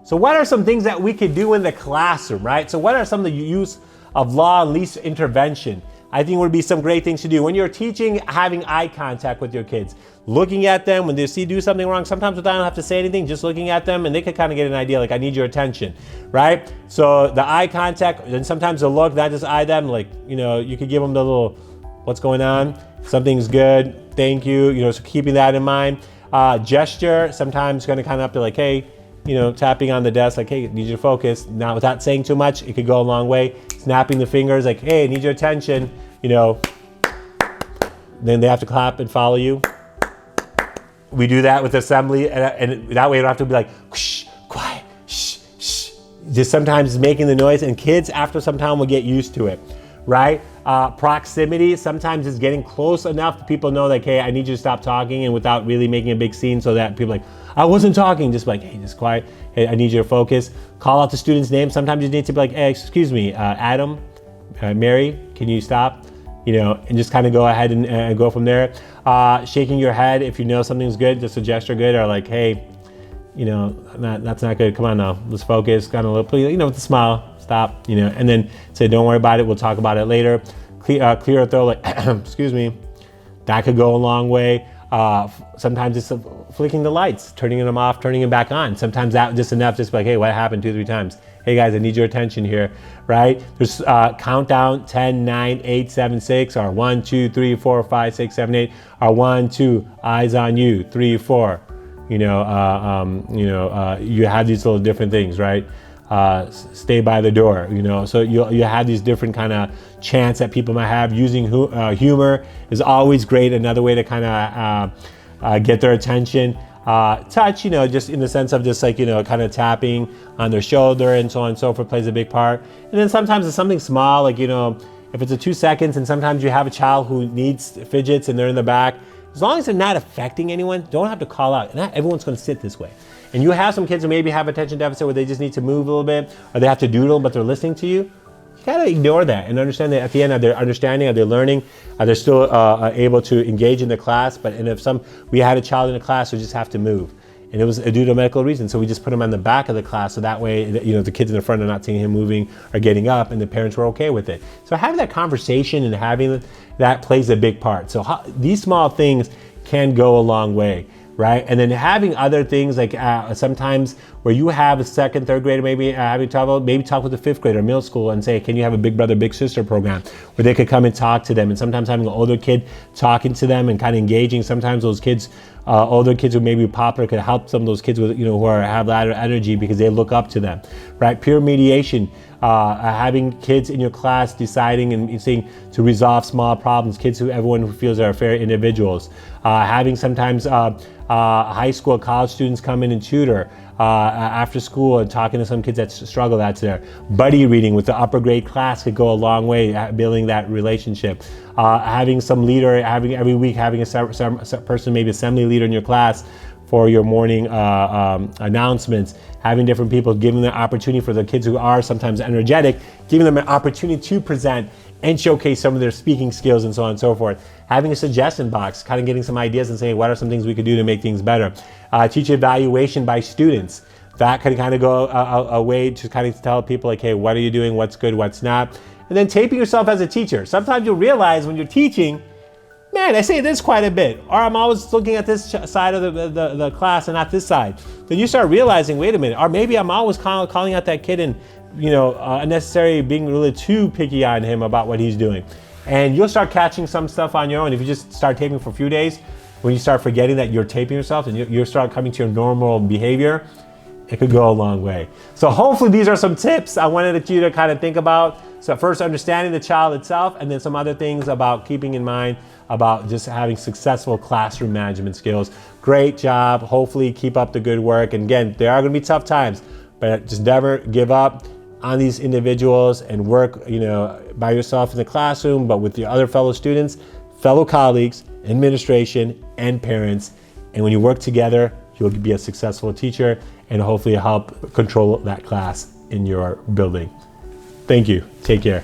So what are some things that we could do in the classroom, right? So what are some of the use of law and leash intervention? I think would be some great things to do. When you're teaching, having eye contact with your kids, looking at them when they see do something wrong, sometimes without don't have to say anything, just looking at them and they could kind of get an idea, like, I need your attention, right? So the eye contact, and sometimes the look, not just eye them, like, you know, you could give them the little, what's going on? Something's good, thank you, you know, so keeping that in mind. Gesture, sometimes gonna kind of be like, hey, you know, tapping on the desk, like, hey, need you to focus. Not without saying too much, it could go a long way. Snapping the fingers, like, hey, need your attention, you know. Then they have to clap and follow you. We do that with assembly, and that way you don't have to be like, shh, quiet, shh, shh. Just sometimes making the noise, and kids after some time will get used to it, right? Proximity, sometimes it's getting close enough that people know, like, hey, I need you to stop talking, and without really making a big scene so that people are like, I wasn't talking, just like, hey, just quiet, hey, I need you to focus. Call out the student's name. Sometimes you need to be like, hey, excuse me, Adam, Mary, can you stop? You know, and just kind of go ahead and go from there. Shaking your head if you know something's good, just a gesture good, or like, hey, you know, that's not good, come on now, let's focus, kind of, you know, with a smile, stop, you know, and then say, don't worry about it, we'll talk about it later. Clear a throat, like, excuse me, that could go a long way. Sometimes it's flicking the lights, turning them off, turning them back on. Sometimes that just enough, just like, hey, what happened 2-3 times? Hey guys, I need your attention here, right? There's countdown, 10, 9, 8, 7, 6, or 1, 2, 3, 4, 5, 6, 7, 8, or 1, 2, eyes on you, 3, 4. You know, you have these little different things, right? Stay by the door, you know, so you have these different kind of chants that people might have. Using humor is always great, another way to kind of get their attention. Touch, you know, just in the sense of just like, you know, kind of tapping on their shoulder and so on and so forth plays a big part. And then sometimes it's something small, like, you know, if it's a 2 seconds, and sometimes you have a child who needs fidgets and they're in the back, as long as they're not affecting anyone, don't have to call out. Not everyone's going to sit this way. And you have some kids who maybe have attention deficit where they just need to move a little bit, or they have to doodle, but they're listening to you. You gotta ignore that and understand that at the end, are they understanding, are they learning, are they still able to engage in the class? And if we had a child in the class who just have to move, and it was due to a medical reason, so we just put him on the back of the class, so that way, you know, the kids in the front are not seeing him moving or getting up, and the parents were okay with it. So having that conversation and having that plays a big part. So these small things can go a long way, right? And then having other things like sometimes where you have a second, third grader, maybe having trouble, maybe talk with a fifth grader, middle school, and say, can you have a big brother, big sister program where they could come and talk to them? And sometimes having an older kid talking to them and kind of engaging. Sometimes those kids, older kids who may be popular, could help some of those kids with, you know, who have that energy because they look up to them, right? Peer mediation, having kids in your class deciding and saying to resolve small problems, everyone who feels are fair individuals. Having sometimes high school, college students come in and tutor after school and talking to some kids that struggle, that's there. Buddy reading with the upper grade class could go a long way at building that relationship. Having some leader, every week having a person, maybe assembly leader in your class for your morning announcements, having different people, giving the opportunity for the kids who are sometimes energetic, giving them an opportunity to present and showcase some of their speaking skills and so on and so forth. Having a suggestion box, kind of getting some ideas and saying, what are some things we could do to make things better? Teacher evaluation by students. That can kind of go a way to kind of tell people like, hey, what are you doing? What's good, what's not? And then taping yourself as a teacher. Sometimes you'll realize when you're teaching, man, I say this quite a bit, or I'm always looking at this side of the class and not this side. Then you start realizing, wait a minute, or maybe I'm always calling out that kid and, you know, unnecessarily being really too picky on him about what he's doing. And you'll start catching some stuff on your own. If you just start taping for a few days, when you start forgetting that you're taping yourself and you start coming to your normal behavior, it could go a long way. So hopefully these are some tips I wanted you to kind of think about. So first, understanding the child itself, and then some other things about keeping in mind about just having successful classroom management skills. Great job. Hopefully keep up the good work. And again, there are going to be tough times, but just never give up on these individuals and work, you know, by yourself in the classroom, but with your other fellow students, fellow colleagues, administration, and parents. And when you work together, you'll be a successful teacher and hopefully help control that class in your building. Thank you. Take care.